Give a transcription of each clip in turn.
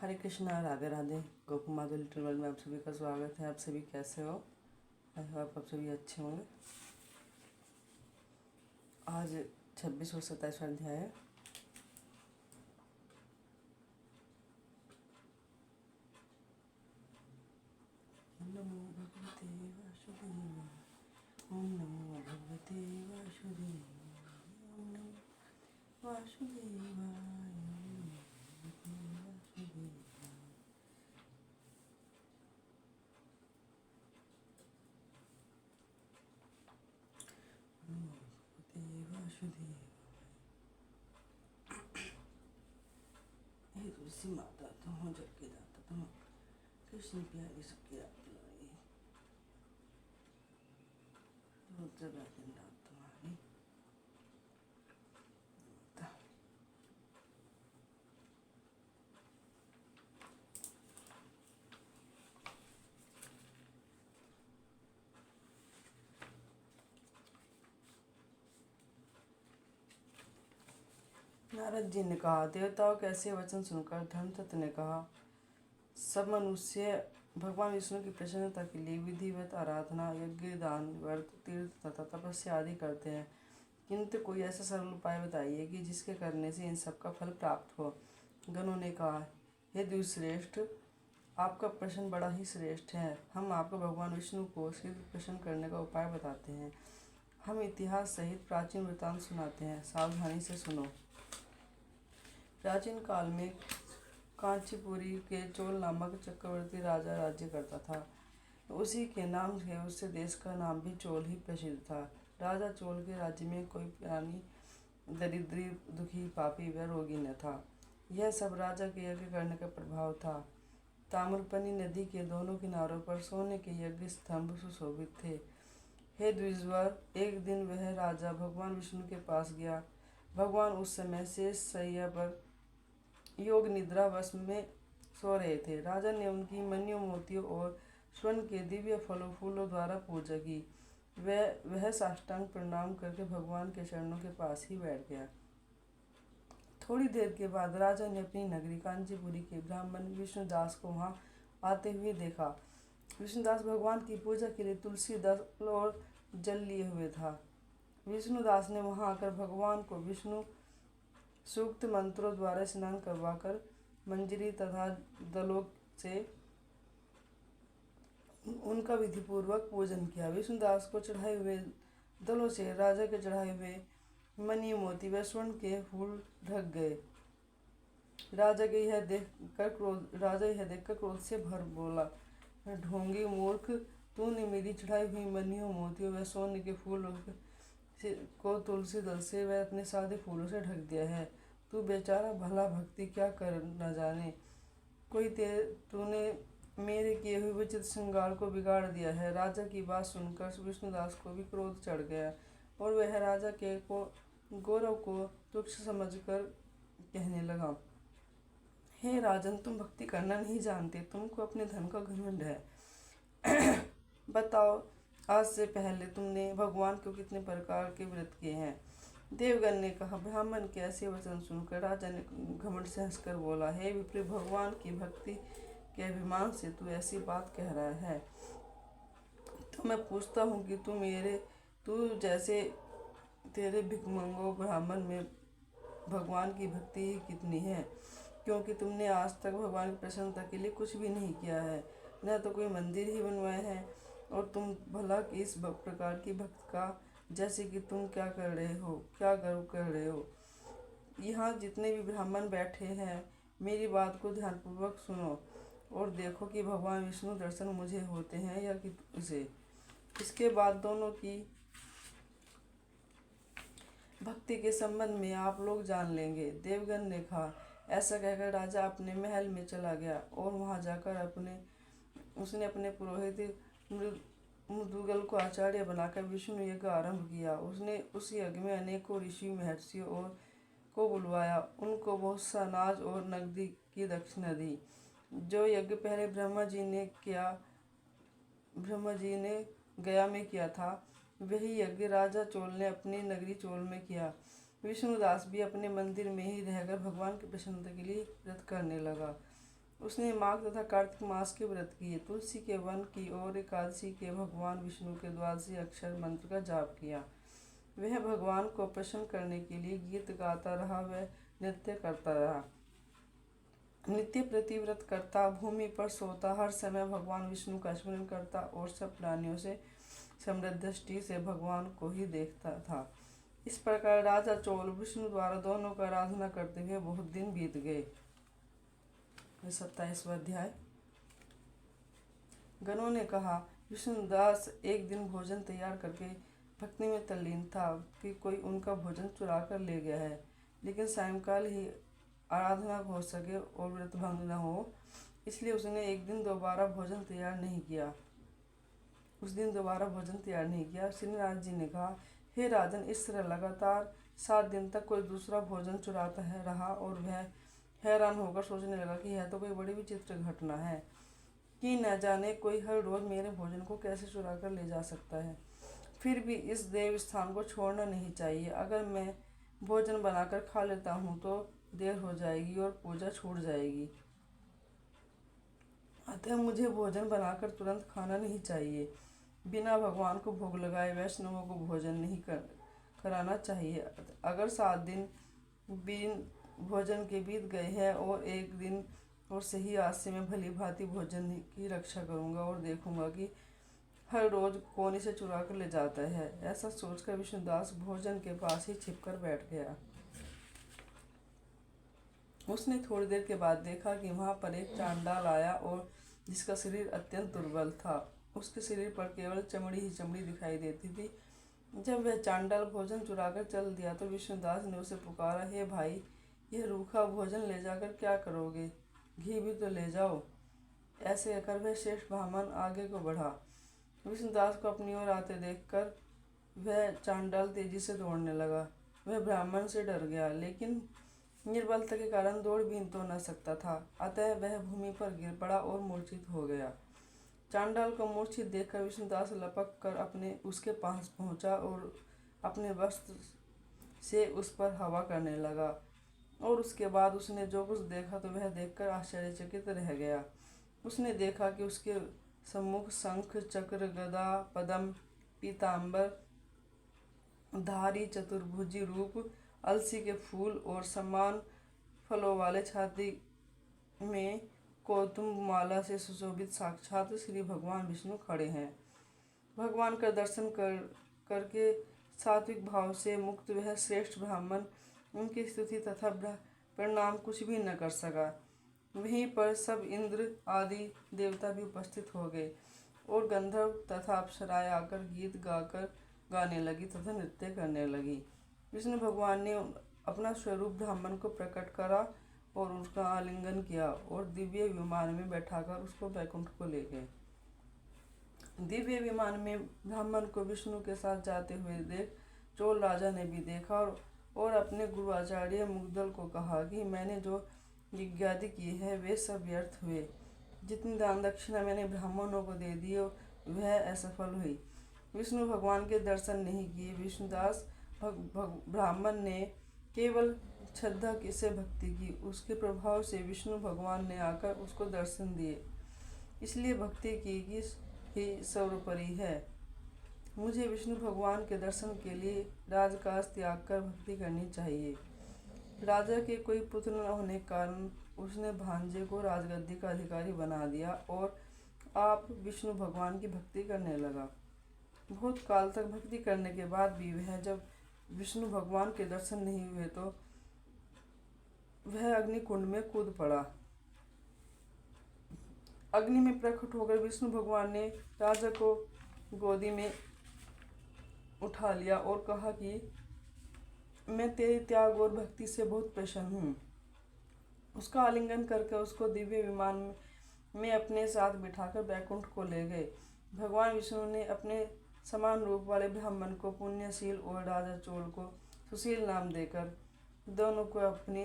हरे Krishna, Radhe Radhe. Gopu Madhav little world में आप सभी का स्वागत है। आप सभी कैसे हो? आई होप आप सभी अच्छे होंगे। आज 26 और 27 अध्याय है। नमो भगवते वासुदेवाय, ओम नमो भगवते वासुदेवाय, ओम नमो वासुदेवाय, ओम नमो वासुदेवाय। हे तुलसी माता, तुम हो जग के दाता, तुम कृष्ण प्यारी सबकी रात लाई, रुद्र दिन रात तुम्हारी माता। नारद जी ने कहा, देवताओं के ऐसे वचन सुनकर धर्मतत्व ने कहा, सब मनुष्य भगवान विष्णु की प्रसन्नता के लिए विधिवत आराधना, यज्ञ, दान, व्रत, तीर्थ तथा तपस्या आदि करते हैं, किंतु कोई ऐसा सरल उपाय बताइए कि जिसके करने से इन सब का फल प्राप्त हो। गणों ने कहा, हे द्विश्रेष्ठ, आपका प्रश्न बड़ा ही श्रेष्ठ है। हम आपको भगवान विष्णु को शीघ्र प्रसन्न करने का उपाय बताते हैं। हम इतिहास सहित प्राचीन वृत्तांत सुनाते हैं, सावधानी से सुनो। प्राचीन काल में कांचीपुरी के चोल नामक चक्रवर्ती राजा राज्य करता था। उसी के नाम से उससे देश का नाम भी चोल ही प्रसिद्ध था। राजा चोल के राज्य में कोई प्राणी दरिद्री, दुखी, पापी व रोगी न था। यह सब राजा के यज्ञ करने का प्रभाव था। ताम्रपनी नदी के दोनों किनारों पर सोने के यज्ञ स्तंभ सुशोभित थे। हे द्विजवर, एक दिन वह राजा भगवान विष्णु के पास गया। भगवान उस समय शेष शैया पर योग निद्रावश में सो रहे थे। राजा ने उनकी मणियों, मोतियों और स्वर्ण के दिव्य फलों फूलों द्वारा पूजा की। वह साष्टांग प्रणाम करके भगवान के चरणों के पास ही बैठ गया। थोड़ी देर के बाद राजा ने अपनी नगरी कांचीपुरी के ब्राह्मण विष्णुदास को वहां आते हुए देखा। विष्णुदास भगवान की पूजा के लिए तुलसी दल और जल लिए हुए था। विष्णुदास ने वहां आकर भगवान को विष्णु सूक्त मंत्रों द्वारा स्नान करवाकर मंजरी तथा दलों से उनका विधिपूर्वक पूजन किया। विष्णुदास को चढ़ाए हुए दलों से राजा के चढ़ाए हुए मणि, मोती व स्वर्ण के फूल ढक गए। राजा यह देखकर क्रोध से भर बोला, ढोंगी मूर्ख, तूने मेरी चढ़ाई हुई मणियों, मोतियों व स्वर्ण के फूल को तुलसी दल से व अपने सादे फूलों से ढक दिया है। तू बेचारा भला भक्ति क्या कर न जाने। तूने मेरे किए हुए विचित्र श्रृंगार को बिगाड़ दिया है। राजा की बात सुनकर विष्णुदास को भी क्रोध चढ़ गया और वह राजा के गौरव को तुच्छ समझकर कहने लगा, हे राजन, तुम भक्ति करना नहीं जानते, तुमको अपने धन का घमंड है। बताओ, आज से पहले तुमने भगवान को कितने प्रकार के व्रत किए हैं? देवगण ने कहा, ब्राह्मण के ऐसे वचन सुनकर राजा ने घमंड से हंसकर बोला, हे विप्र, भगवान की भक्ति के अभिमान से तू ऐसी बात कह रहा है। तो मैं पूछता हूँ कि तू जैसे तेरे भिखमंगों ब्राह्मण में भगवान की भक्ति ही कितनी है, क्योंकि तुमने आज तक भगवान की प्रसन्नता के लिए कुछ भी नहीं किया है, न तो कोई मंदिर ही बनवाया है। और तुम भला इस प्रकार की भक्त का जैसे कि तुम क्या कर रहे हो, क्या गर्व कर रहे हो। यहाँ जितने भी ब्राह्मण बैठे हैं, मेरी बात को ध्यानपूर्वक सुनो और देखो कि भगवान विष्णु दर्शन मुझे होते हैं या कि उसे। इसके बाद दोनों की भक्ति के संबंध में आप लोग जान लेंगे। देवगण ने कहा। ऐसा कहकर राजा अपने महल में चला गया और वहां जाकर उसने अपने पुरोहित मृदुगल को आचार्य बनाकर विष्णु यज्ञ आरंभ किया। उसने उस यज्ञ में अनेकों ऋषि, महर्षियों और को बुलवाया, उनको बहुत सा अनाज और नकदी की दक्षिणा दी। जो यज्ञ पहले ब्रह्मा जी ने गया में किया था, वही यज्ञ राजा चोल ने अपनी नगरी चोल में किया। विष्णुदास भी अपने मंदिर में ही रहकर भगवान की प्रसन्नता के लिए व्रत करने लगा। उसने माघ तथा कार्तिक मास के व्रत किए, तुलसी के वन की और एकादशी के भगवान विष्णु के द्वादशी अक्षर मंत्र का जाप किया। वह भगवान को प्रसन्न करने के लिए गीत गाता रहा, वह नृत्य करता रहा, नित्य प्रतिव्रत करता, भूमि पर सोता, हर समय भगवान विष्णु का स्मरण करता और सब प्राणियों से समृद्ध दृष्टि से भगवान को ही देखता था। इस प्रकार राजा चोल विष्णु द्वारा दोनों का आराधना करते हुए बहुत दिन बीत गए। 27वां अध्याय। गणों ने कहा, विष्णुदास एक दिन भोजन तैयार करके भक्ति में तल्लीन था कि कोई उनका भोजन चुरा कर ले गया है, लेकिन सायंकाल ही आराधना हो सके और व्रत भंग न हो, इसलिए उसने एक दिन दोबारा भोजन तैयार नहीं किया। श्रीनाथ जी ने कहा, हे राजन, इस तरह लगातार 7 दिन तक कोई दूसरा भोजन चुराता है रहा और वह हैरान होकर सोचने लगा कि यह तो कोई बड़ी विचित्र घटना है कि न जाने कोई हर रोज मेरे भोजन को कैसे चुरा कर ले जा सकता है। फिर भी इस देव स्थान को छोड़ना नहीं चाहिए। अगर मैं भोजन बनाकर खा लेता हूँ तो देर हो जाएगी और पूजा छूट जाएगी, अतः मुझे भोजन बनाकर तुरंत खाना नहीं चाहिए। बिना भगवान को भोग लगाए वैष्णवों को भोजन नहीं कराना चाहिए। अगर 7 दिन बिन भोजन के बीत गए हैं और एक दिन और सही आज से मैं भली भांति भोजन की रक्षा करूंगा और देखूंगा कि हर रोज कौन इसे चुरा कर ले जाता है। ऐसा सोचकर विष्णुदास भोजन के पास ही छिपकर बैठ गया। उसने थोड़ी देर के बाद देखा कि वहां पर एक चांडाल आया और जिसका शरीर अत्यंत दुर्बल था। उसके शरीर पर केवल चमड़ी ही चमड़ी दिखाई देती थी। जब वह चांडाल भोजन चुराकर चल दिया तो विष्णुदास ने उसे पुकारा, हे भाई, यह रूखा भोजन ले जाकर क्या करोगे? घी भी तो ले जाओ। ऐसे कहकर वह श्रेष्ठ ब्राह्मण आगे को बढ़ा। विष्णुदास को अपनी ओर आते देखकर वह चांडाल तेजी से दौड़ने लगा। वह ब्राह्मण से डर गया, लेकिन निर्बलता के कारण दौड़ भी तो न सकता था, अतः वह भूमि पर गिर पड़ा और मूर्छित हो गया। चांडाल को मूर्छित देखकर विष्णुदास लपक कर उसके पास पहुंचा और अपने वस्त्र से उस पर हवा करने लगा, और उसके बाद उसने जो कुछ देखा तो वह देखकर आश्चर्यचकित रह गया। उसने देखा कि उसके सम्मुख शंख, चक्र, गदा, पद्म, पीतांबर धारी चतुर्भुजी रूप, अलसी के फूल और समान फलों वाले छाती में कौतुम माला से सुशोभित साक्षात श्री भगवान विष्णु खड़े हैं। भगवान का दर्शन करके सात्विक भाव से मुक्त वह श्रेष्ठ ब्राह्मण उनकी स्तुति तथा प्रणाम कुछ भी न कर सका। वहीं पर सब इंद्र आदि देवता भी उपस्थित हो गए और गंधर्व तथा अप्सराएं आकर गीत गाने लगी तथा नृत्य करने लगी। विष्णु भगवान ने अपना स्वरूप ब्राह्मण को प्रकट करा और उसका आलिंगन किया और दिव्य विमान में बैठाकर उसको वैकुंठ को ले गए। दिव्य विमान में ब्राह्मण को विष्णु के साथ जाते हुए देख चोल राजा ने भी देखा और अपने गुरु आचार्य मुग्दल को कहा कि मैंने जो यज्ञादि किए हैं वे सब व्यर्थ हुए। जितनी दान दक्षिणा मैंने ब्राह्मणों को दे दी वह असफल हुई। विष्णु भगवान के दर्शन नहीं किए। विष्णुदास ब्राह्मण ने केवल श्रद्धा से भक्ति की, उसके प्रभाव से विष्णु भगवान ने आकर उसको दर्शन दिए। इसलिए भक्ति की ही सर्वोपरि है। मुझे विष्णु भगवान के दर्शन के लिए राजकाज त्याग कर भक्ति करनी चाहिए। राजा के कोई पुत्र न होने के कारण उसने भांजे को राजगद्दी का अधिकारी बना दिया और आप विष्णु भगवान की भक्ति करने लगा। बहुत काल तक भक्ति करने के बाद भी वह जब विष्णु भगवान के दर्शन नहीं हुए तो वह अग्नि कुंड में कूद पड़ा। अग्नि में प्रकट होकर विष्णु भगवान ने राजा को गोदी में उठा लिया और कहा कि मैं तेरे त्याग और भक्ति से बहुत प्रसन्न हूँ। उसका आलिंगन करके उसको दिव्य विमान में अपने साथ बिठाकर वैकुंठ को ले गए। भगवान विष्णु ने अपने समान रूप वाले ब्राह्मण को पुण्यशील और राजा चोल को सुशील नाम देकर दोनों को अपने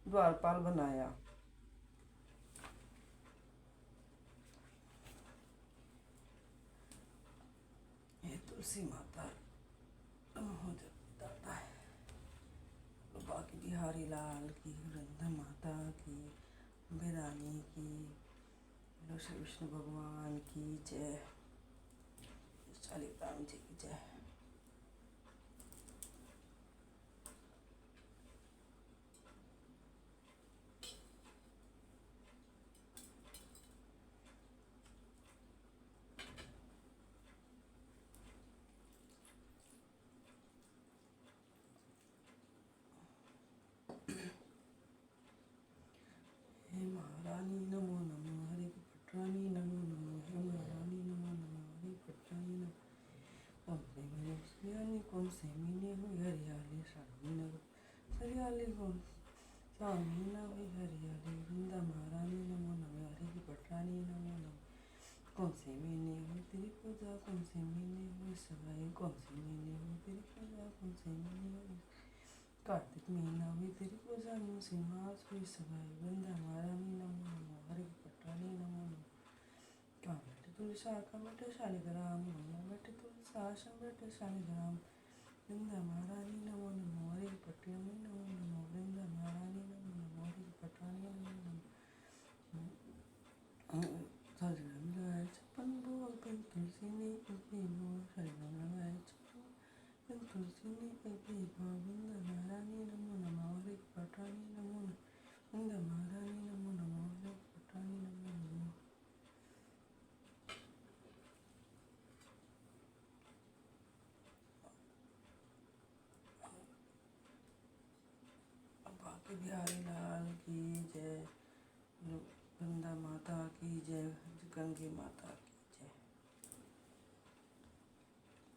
द्वारपाल बनाया। ये तुलसी माता दाता है। बाकी बिहारी लाल की, वृंदा माता की, अम्बे रानी की, बोलो श्री विष्णु भगवान की जय, शालिग्राम जी की जय। हे महारानी नमो नमो, हरि की पटरानी नमो नमो, हे महारानी नमो नमो, हरि पटरानी नमो। कौन से महीने हुई हरियाली श्रावणी नगर, हरियाली कौन श्रावणी न हुई हरियाली, वृंदा महारानी नमो नमो, हरि की पटरानी नमो नमो। कौन से महीने हुई तेरी पूजा, कौन से महीने हुई सगाई, कौन से महीने हुई तेरी पूजा, कौन से महीने हुई कार्तिक महीना हुई तेरी पूजा, मूसी मास हुई सगाई, वृंदा महारानी नमो नमो, हरि की पटरानी नमो नमो। कहाँ बैठे तुलसी शाखा बैठे शालिग्राम, कहाँ बैठे तुलसी आश्रम बैठे शालिग्राम, वृंदा महारानी नमो नमो, हरि की पटरानी नमो नमो, वृंदा महारानी नमो नमो, हरि की पटरानी नमो नमो। शालिग्राम लगाए 56 भोग, बिन तुलसी ने एक भी भोग, शालिग्राम लगाए 56 बिन तुलसी ने एक भी भोग, वृंदा महारानी नमो नमो, हरि की पटरानी नमो नमो, वृंदा महारानी नमो नमो, हरि की पटरानी नमो नमो। बाकी बिहारी लाल की जय, वृंदा माता की जय, गंगे माता की जय।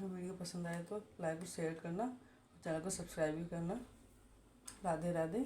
वीडियो पसंद आए तो लाइक और शेयर करना, चैनल को सब्सक्राइब भी करना। राधे राधे।